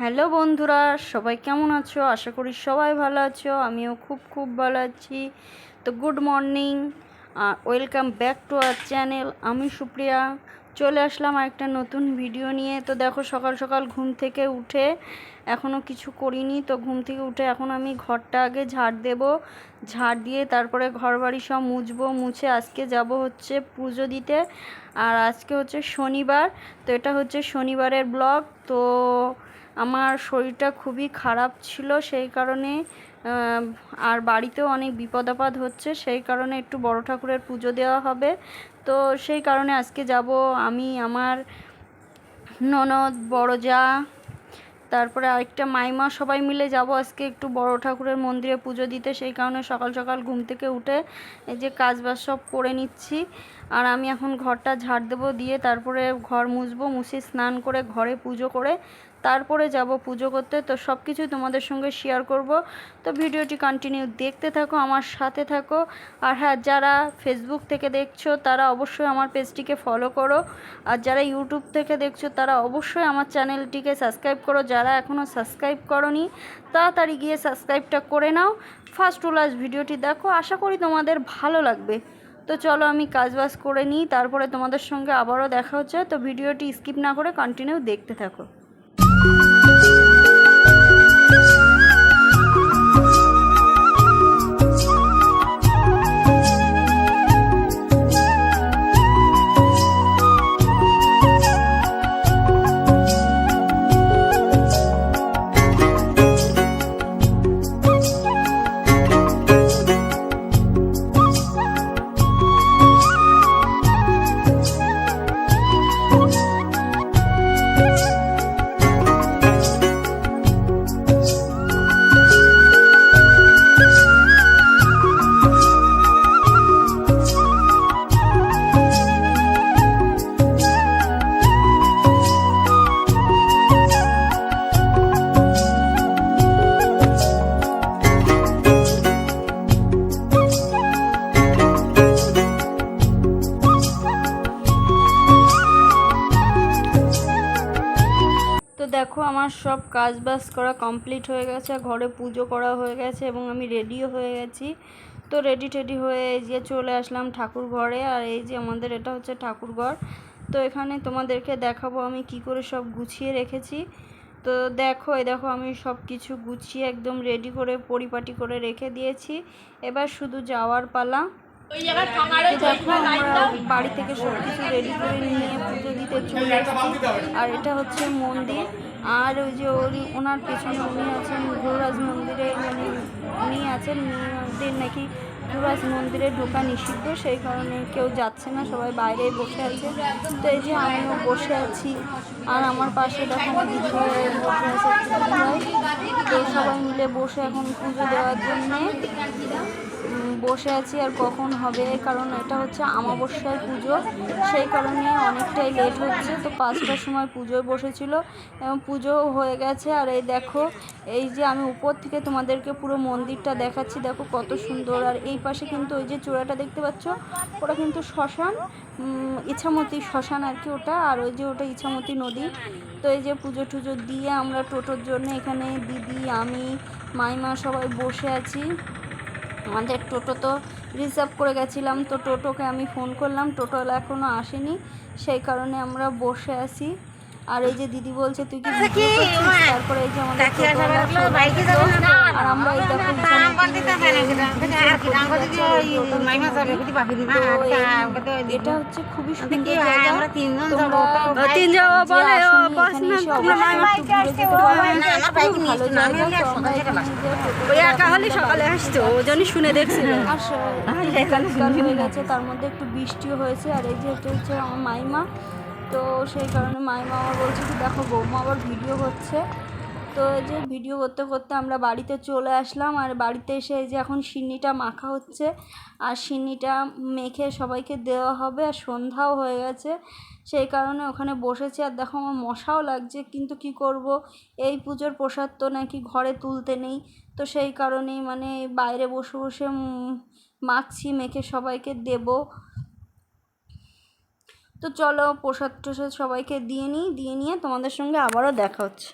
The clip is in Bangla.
হ্যালো বন্ধুরা, সবাই কেমন আছো? আশা করি সবাই ভালো আছো। আমিও খুব ভালো আছি। তো good morning, welcome back to our channel. আমি সুপ্রিয়া চলে আসলাম একটা নতুন ভিডিও নিয়ে। তো দেখো, সকাল সকাল ঘুম থেকে উঠে এখনও কিছু করিনি। তো ঘুম থেকে উঠে এখন আমি ঘরটা আগে ঝাড় দেব। ঝাড় দিয়ে তারপরে ঘর বাড়ি সব মুছবো। মুছে আজকে যাব হচ্ছে পুজো দিতে। আর আজকে হচ্ছে শনিবার। তো এটা হচ্ছে শনিবারের ব্লগ। তো আমার শরীরটা খুবই খারাপ ছিল, সেই কারণে আর বাড়িতেও অনেক বিপদ আপদ হচ্ছে, সেই কারণে একটু বড় ঠাকুরের পুজো দেওয়া হবে। তো সেই কারণে আজকে যাব আমি, আমার ননদ, বড় যা, তারপরে আরেকটা মাইমা, সবাই মিলে যাব আজকে একটু বড় ঠাকুরের মন্দিরে পুজো দিতে। সেই কারণে সকাল সকাল ঘুম থেকে উঠে এই যে কাজবাজ সব করে নিচ্ছি। আর আমি এখন ঘরটা ঝাড় দেবো, দিয়ে তারপরে ঘর মুছবো। মুছে স্নান করে ঘরে পুজো করে তারপরে যাব পুজো করতে। তো সব কিছুই তোমাদের সঙ্গে শেয়ার করব। তো ভিডিওটি কন্টিনিউ দেখতে থাকো, আমার সাথে থাকো। আর হ্যাঁ, যারা ফেসবুক থেকে দেখছো তারা অবশ্যই আমার পেজটিকে ফলো করো। আর যারা ইউটিউব থেকে দেখছো তারা অবশ্যই আমার চ্যানেলটিকে সাবস্ক্রাইব করো। যারা এখনও সাবস্ক্রাইব করোনি তাড়াতাড়ি গিয়ে সাবস্ক্রাইবটা করে নাও। ফার্স্ট টু লাস্ট ভিডিওটি দেখো, আশা করি তোমাদের ভালো লাগবে। তো চলো আমি কাজবাজ করে নিই, তারপরে তোমাদের সঙ্গে আবারও দেখা হচ্ছে। তো ভিডিওটি স্কিপ না করে কন্টিনিউ দেখতে থাকো। তো দেখো, আমার সব কাজ বাজ করা কমপ্লিট হয়ে গেছে, ঘরে পুজো করা হয়ে গেছে এবং আমি রেডিও হয়ে গেছি। তো রেডি টেডি হয়ে এই যে চলে আসলাম ঠাকুর ঘরে। আর এই যে আমাদের এটা হচ্ছে ঠাকুর ঘর। তো এখানে তোমাদেরকে দেখাবো আমি কি করে সব গুছিয়ে রেখেছি। তো দেখো, এই দেখো আমি সব কিছু গুছিয়ে একদম রেডি করে পরিপাটি করে রেখে দিয়েছি। এবার শুধু যাওয়ার পালা। দেখো, আমরা বাড়ি থেকে সব কিছু রেডি করে নিয়ে পুজো দিতে চলে এসেছি। আর এটা হচ্ছে মন্দির। আর ওই যে ওনার পেছনে উনি আছেন গুরুরাজ মন্দিরে, মানে উনি আছেন, মেয়েদের নাকি গুরুরাজ মন্দিরে ঢোকা নিষিদ্ধ, সেই কারণে কেউ যাচ্ছে না, সবাই বাইরেই বসে আছে। তো এই যে আমিও বসে আছি। আর আমার পাশে দেখো আমার দিদিভাই বসে আছে, দিদিভাই। তো সবাই মিলে বসে এখন পুজো দেওয়ার জন্যে বসে আছি। আর কখন হবে, কারণ এটা হচ্ছে অমাবস্যার পুজো, সেই কারণে অনেকটাই লেট হচ্ছে। তো 5টার সময় পুজোয় বসেছিল এবং পুজো হয়ে গেছে। আর এই দেখো, এই যে আমি উপর থেকে তোমাদেরকে পুরো মন্দিরটা দেখাচ্ছি, দেখো কত সুন্দর। আর এই পাশে কিন্তু ওই যে চূড়াটা দেখতে পাচ্ছ, ওটা কিন্তু শ্মশান, ইছামতি শ্মশান আর কি ওটা। আর ওই যে ওটা ইছামতি নদী। তো এই যে পুজো টুজো দিয়ে আমরা টোটোর জন্য এখানে দিদি, আমি, মাইমা সবাই বসে আছি। আমাদের টোটো তো রিজার্ভ করে গেছিলাম, তো টোটোকে আমি ফোন করলাম, টোটোওয়ালা এখনও আসেনি, সেই কারণে আমরা বসে আছি। আর এই যে দিদি বলছে তুই কি ভিডিও করছিস? তারপরে এই যে আমাদের টোটোওয়ালা আর আমরা এই দেখো এটা হচ্ছে খুবই সুন্দর জায়গা। সকালে আসতো ও জন্যই শুনে দেখছি। হয়ে গেছে, তার মধ্যে একটু বৃষ্টিও হয়েছে। আর এই যে এটা হচ্ছে আমার মাইমা। তো সেই কারণে মাইমা আমার বলছে কি দেখো বৌমা আবার ভিডিও করছে। তো এই যে ভিডিও করতে করতে আমরা বাড়িতে চলে আসলাম। আর বাড়িতে এসে এই যে এখন সিন্নিটা মাখা হচ্ছে। আর সিন্নিটা মেখে সবাইকে দেওয়া হবে। আর সন্ধ্যাও হয়ে গেছে, সেই কারণে ওখানে বসেছি। আর দেখো আমার মশাও লাগছে, কিন্তু কি করব, এই পুজোর প্রসাদ তো নাকি ঘরে তুলতে নেই। তো সেই কারণেই মানে বাইরে বসে বসে মাখছি, মেখে সবাইকে দেব। তো চলো প্রসাদ টসাদ সবাইকে দিয়ে নিয়ে তোমাদের সঙ্গে আবারও দেখা হচ্ছে।